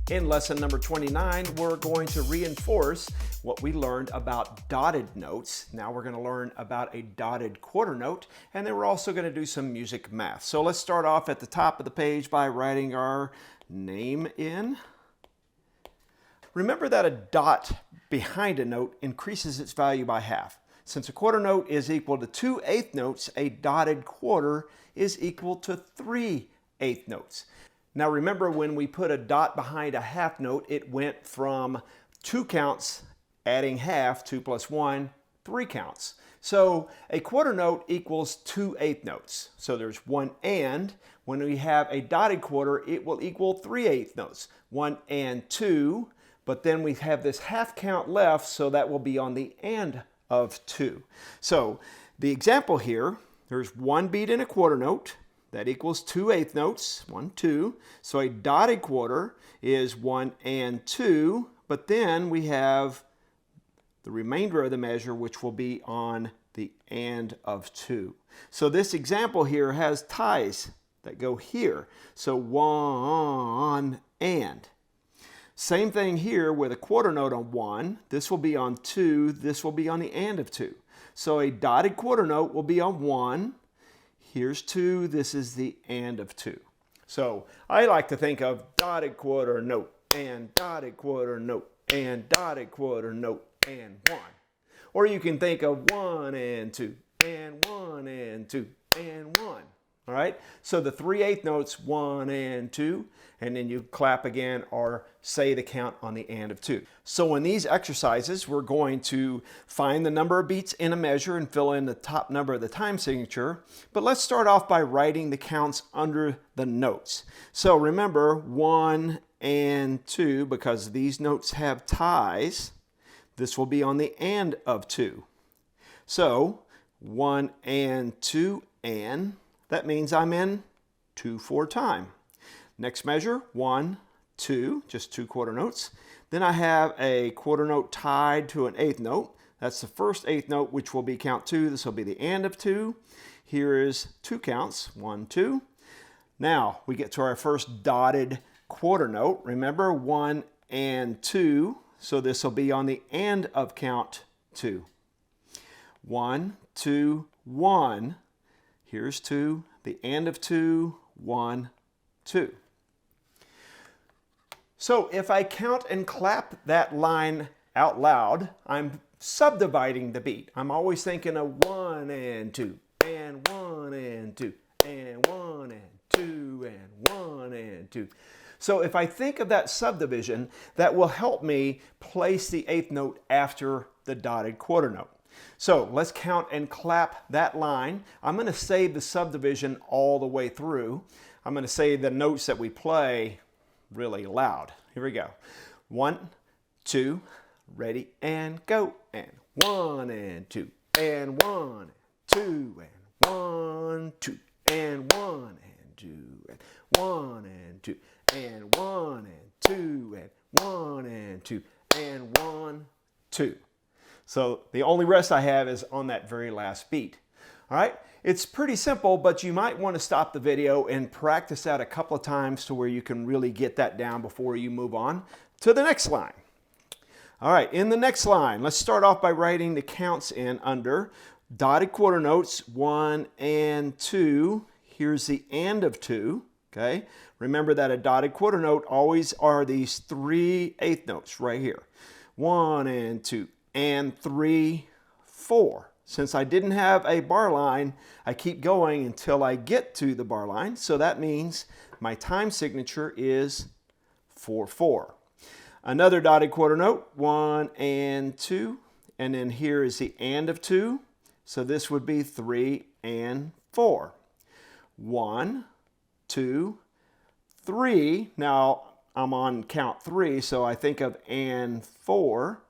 In lesson number 29, we're going to reinforce what we learned about dotted notes. Now we're going to learn about a dotted quarter note, and then we're also going to do some music math. So let's start off at the top of the page by writing our name in. Remember that a dot behind a note increases its value by half. Since a quarter note is equal to 2/8 notes, a dotted quarter is equal to 3/8 notes. Now remember, when we put a dot behind a half note, it went from 2 counts, adding half, 2 plus 1, 3 counts. So a quarter note equals 2/8 notes. So there's 1 and. When we have a dotted quarter, it will equal 3/8 notes. 1 and 2, but then we have this half count left, so that will be on the and of 2. So the example here, there's 1 beat in a quarter note. That equals 2/8 notes, 1, 2. So a dotted quarter is 1 and 2, but then we have the remainder of the measure, which will be on the and of 2. So this example here has ties that go here. So 1 and. Same thing here with a quarter note on 1. This will be on 2. This will be on the and of 2. So a dotted quarter note will be on 1. Here's 2, this is the and of 2. So I like to think of dotted quarter note and dotted quarter note and dotted quarter note and 1. Or you can think of 1 and 2 and 1 and 2 and 1. All right, so the 3/8 notes, 1 and 2, and then you clap again or say the count on the and of 2. So in these exercises, we're going to find the number of beats in a measure and fill in the top number of the time signature. But let's start off by writing the counts under the notes. So remember, 1 and 2, because these notes have ties, this will be on the and of 2. So 1 and 2 and. That means I'm in 2/4 time. Next measure, 1, 2, just 2 quarter notes. Then I have a quarter note tied to an 8th note. That's the first 8th note, which will be count 2. This will be the and of 2. Here is 2 counts, 1, 2. Now we get to our first dotted quarter note. Remember, 1 and 2. So this will be on the and of count 2. 1, 2, 1. Here's 2, the and of 2, 1, 2. So if I count and clap that line out loud, I'm subdividing the beat. I'm always thinking of 1 and 2, and 1 and 2, and 1 and 2, and 1 and 2. So if I think of that subdivision, that will help me place the 8th note after the dotted quarter note. So let's count and clap that line. I'm going to say the subdivision all the way through. I'm going to say the notes that we play really loud. Here we go. 1, 2, ready and go. And 1 and 2, and 1 and 2, and 1, 2, and 1 and 2, and 1 and 2, and 1 and 2, and 1 and 2, and 1, 2. So the only rest I have is on that very last beat. All right, it's pretty simple, but you might want to stop the video and practice that a couple of times to where you can really get that down before you move on to the next line. All right, in the next line, let's start off by writing the counts in under dotted quarter notes, 1 and 2. Here's the and of 2, okay? Remember that a dotted quarter note always are these 3/8 notes right here. 1 and 2. And 3, 4. Since I didn't have a bar line, I keep going until I get to the bar line. So that means my time signature is 4/4. Another dotted quarter note, 1 and 2. And then here is the and of 2. So this would be 3 and 4. 1, 2, 3. Now I'm on count 3, so I think of and 4.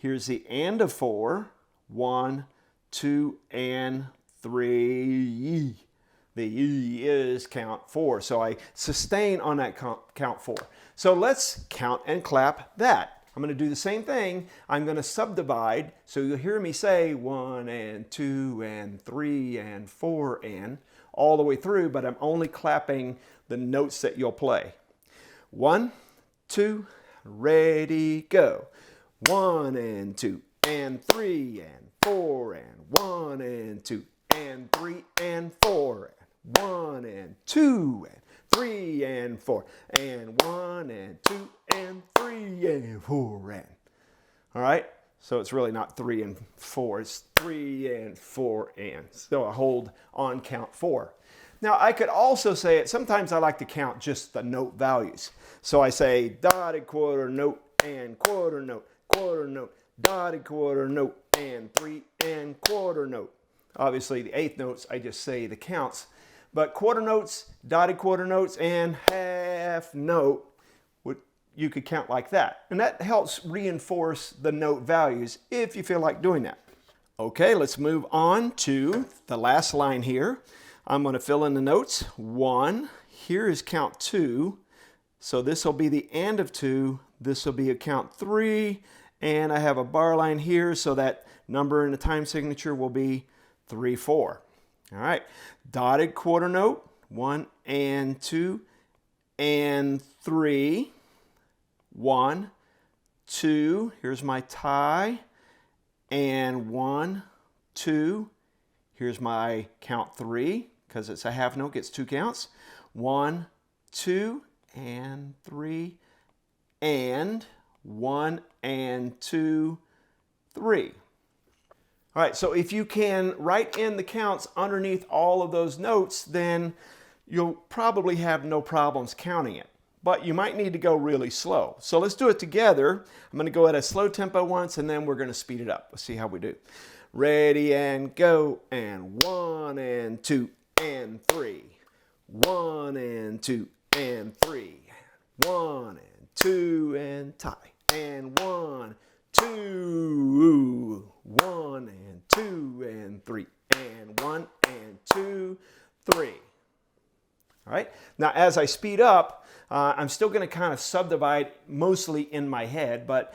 Here's the and of 4, 1, 2, and 3. The E is count 4. So I sustain on that count 4. So let's count and clap that. I'm going to do the same thing. I'm going to subdivide. So you'll hear me say 1 and 2 and 3 and 4 and all the way through, but I'm only clapping the notes that you'll play. 1, 2, ready, go. 1 and 2 and 3 and 4 and 1 and 2 and 3 and 4 and 1 and 2 and 3 and 4 and 1 and 2 and 3 and 4 and. All right, so it's really not 3 and 4, it's 3 and 4 and. So I hold on count 4. Now I could also say it, sometimes I like to count just the note values. So I say dotted quarter note and quarter note, dotted quarter note and 3 and quarter note. Obviously the eighth notes, I just say the counts. But quarter notes, dotted quarter notes, and half note, you could count like that. And that helps reinforce the note values if you feel like doing that. Okay, let's move on to the last line here. I'm going to fill in the notes. 1, here is count 2. So this will be the end of 2. This will be a count 3. And I have a bar line here, so that number in the time signature will be 3, 4. All right, dotted quarter note, 1 and 2 and 3. 1, 2, here's my tie, and 1, 2, here's my count 3, because it's a half note, gets 2 counts. 1, 2, and 3, and 1 and 2, 3. All right, so if you can write in the counts underneath all of those notes, then you'll probably have no problems counting it. But you might need to go really slow. So let's do it together. I'm going to go at a slow tempo once, and then we're going to speed it up. Let's see how we do. Ready and go, and 1 and 2 and 3. 1 and 2 and 3. 1 and 2 and tie. And 1, 2. 1 and 2 and 3. And 1 and 2, 3. All right. Now, as I speed up, I'm still going to kind of subdivide mostly in my head, but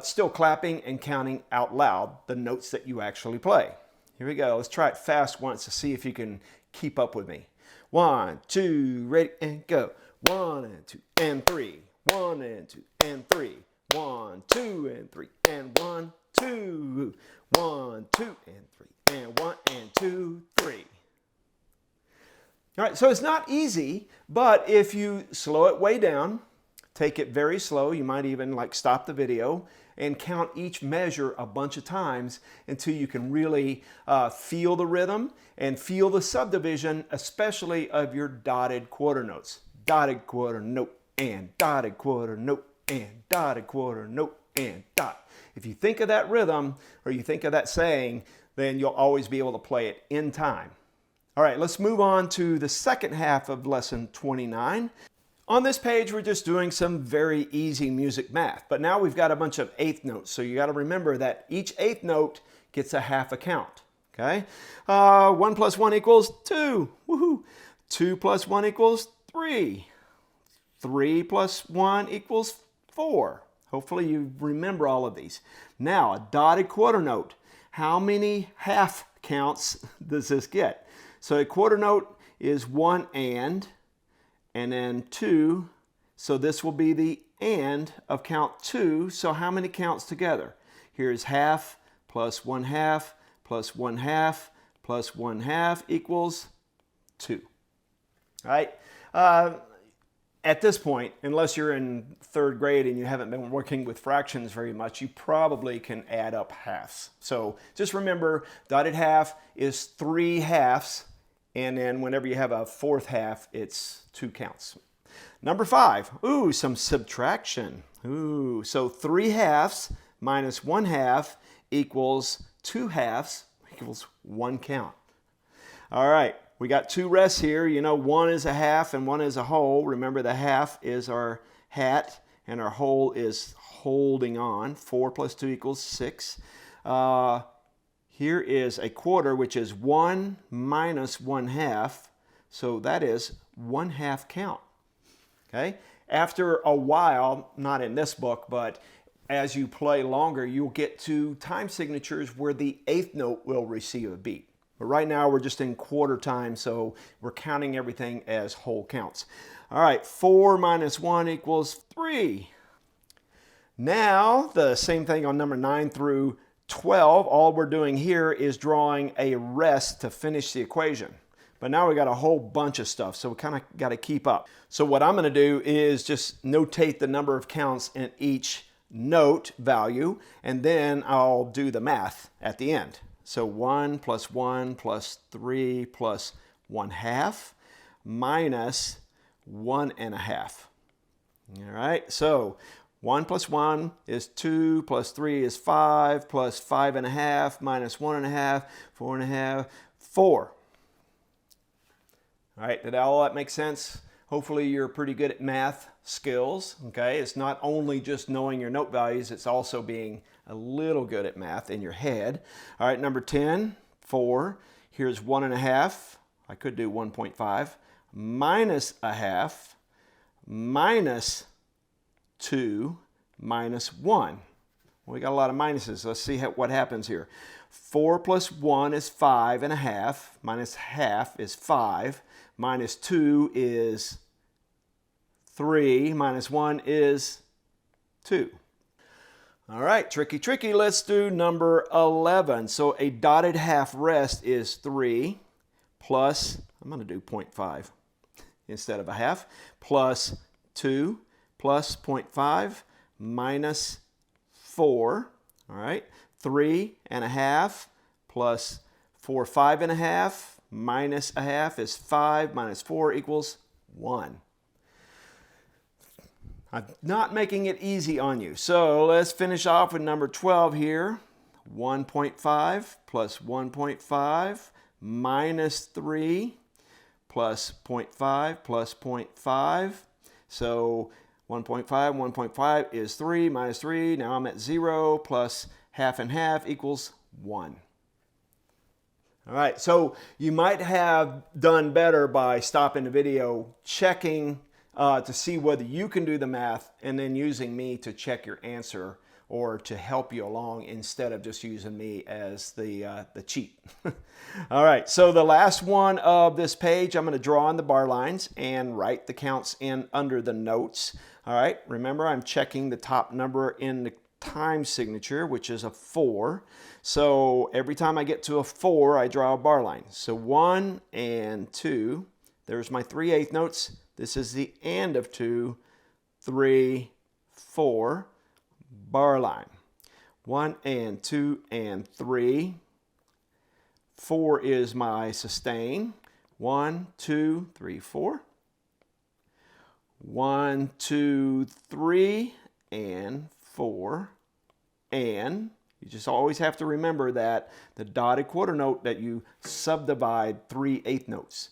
still clapping and counting out loud the notes that you actually play. Here we go. Let's try it fast once to see if you can keep up with me. 1, 2, ready and go. 1 and 2 and 3. 1 and 2 and 3. 1, 2 and 3 and 1, 2. 1, 2 and 3 and 1 and 2, 3. All right, so it's not easy, but if you slow it way down, take it very slow, you might even like stop the video and count each measure a bunch of times until you can really feel the rhythm and feel the subdivision, especially of your dotted quarter notes. Dotted quarter note and dotted quarter note and dotted quarter note and dot. If you think of that rhythm or you think of that saying, then you'll always be able to play it in time. All right, let's move on to the second half of lesson 29. On this page, we're just doing some very easy music math, but now we've got a bunch of eighth notes, so you got to remember that each eighth note gets a half a count, okay? 1 plus 1 equals 2, woohoo! 2 plus 1 equals 3. 3 plus 1 equals 4. Hopefully you remember all of these. Now, a dotted quarter note. How many half counts does this get? So a quarter note is 1 and then 2. So this will be the and of count 2. So how many counts together? Here's half plus 1 half plus 1 half plus 1 half equals 2. All right. At this point, unless you're in 3rd grade and you haven't been working with fractions very much, you probably can add up halves. So just remember, dotted half is 3 halves. And then whenever you have a 4th half, it's 2 counts. Number 5, ooh, some subtraction. Ooh, so 3 halves minus 1 half equals 2 halves equals 1 count. All right, we got 2 rests here. You know, 1 is a half and 1 is a whole. Remember, the half is our hat and our whole is holding on. 4 plus 2 equals 6. Here is a quarter, which is 1 minus 1 half. So that is 1 half count. Okay? After a while, not in this book, but as you play longer, you'll get to time signatures where the 8th note will receive a beat. But right now we're just in quarter time, so we're counting everything as whole counts. All right, 4 minus 1 equals 3. Now, the same thing on number 9 through 12. All we're doing here is drawing a rest to finish the equation. But now we got a whole bunch of stuff, so we kind of got to keep up. So what I'm going to do is just notate the number of counts in each note value, and then I'll do the math at the end. So 1 plus 1 plus 3 plus 1/2 minus 1.5. All right, so 1 plus 1 is 2, plus 3 is 5, plus 5.5 minus 1.5, 4.5, 4. All right, did all that make sense? Hopefully you're pretty good at math skills, okay? It's not only just knowing your note values, it's also being a little good at math in your head. All right, number 10, 4. Here's 1.5. I could do 1.5 minus 1/2 minus 2 minus 1. We got a lot of minuses. Let's see what happens here. 4 plus 1 is 5.5, minus 1/2 is 5, minus 2 is 3, minus 1 is 2. All right, tricky, tricky. Let's do number 11. So a dotted half rest is 3 plus, I'm going to do 0.5 instead of 1/2, plus 2 plus 0.5 minus 4. All right, 3.5 plus 4, 5.5 minus 1/2 is 5, minus 4 equals 1. I'm not making it easy on you. So let's finish off with number 12 here. 1.5 plus 1.5 minus 3 plus 0.5 plus 0.5. So 1.5, 1.5 is 3 minus 3. Now I'm at 0 plus 1/2 and 1/2 equals 1. All right, so you might have done better by stopping the video, checking to see whether you can do the math, and then using me to check your answer or to help you along instead of just using me as the cheat. All right, so the last one of this page, I'm going to draw on the bar lines and write the counts in under the notes. All right, remember I'm checking the top number in the time signature, which is a 4. So every time I get to a 4, I draw a bar line. So 1 and 2, there's my 3/8 notes. This is the end of 2, 3, 4, bar line. 1 and 2 and 3. 4 is my sustain. 1, 2, 3, 4. 1, 2, 3, and 4. And you just always have to remember that the dotted quarter note that you subdivide 3/8 notes.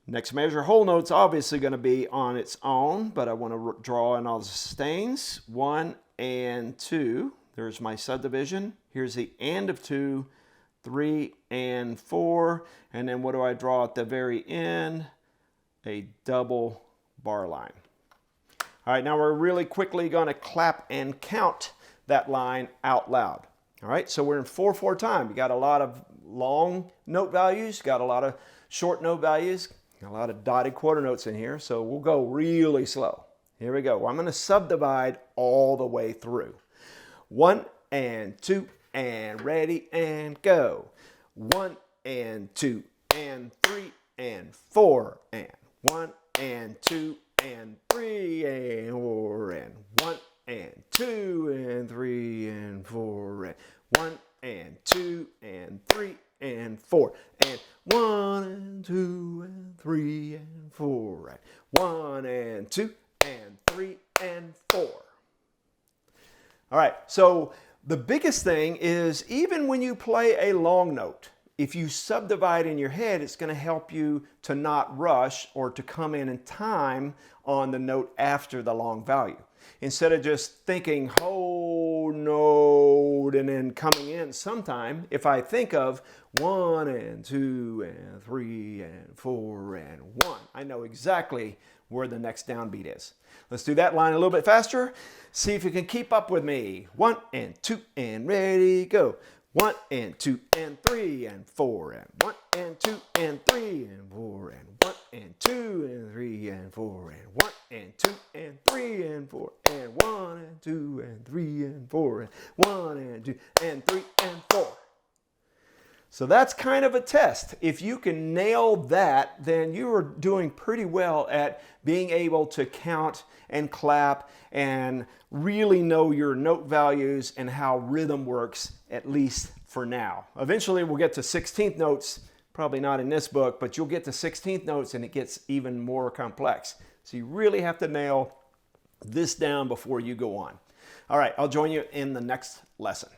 Next measure whole note's obviously going to be on its own, but I want to draw in all the sustains. 1 and 2. There's my subdivision. Here's the end of 2, 3 and 4. And then what do I draw at the very end? A double bar line. All right, now we're really quickly going to clap and count that line out loud. All right, so we're in 4/4 time. We got a lot of long note values, got a lot of short note values, a lot of dotted quarter notes in here, so we'll go really slow. Here we go. I'm going to subdivide all the way through. 1 and 2 and ready and go. 1 and 2 and 3 and 4 and 1 and 2 and 3 and 4 and 1 and 2 and 3 and 4 and 1 and 2 and 3 and 4 and 1 and 2 and 3 and 4 and 1 and 2 and 3 and 4. All right, so the biggest thing is even when you play a long note, if you subdivide in your head, it's going to help you to not rush or to come in time on the note after the long value. Instead of just thinking whole note and then coming in sometime, if I think of 1 and 2 and 3 and 4 and 1, I know exactly where the next downbeat is. Let's do that line a little bit faster. See if you can keep up with me. 1 and 2 and ready, go. 1 and 2 and 3 and 4 and 1 and 2 and 3 and 4 and 1 and 2 and 3 and 4 and 1 and 2 and 3 and 4 and 1 and 2 and 3 and 4 and 1 and 2 and 3 and 4. So that's kind of a test. If you can nail that, then you are doing pretty well at being able to count and clap and really know your note values and how rhythm works, at least for now. Eventually we'll get to 16th notes, probably not in this book, but you'll get to 16th notes and it gets even more complex. So you really have to nail this down before you go on. All right, I'll join you in the next lesson.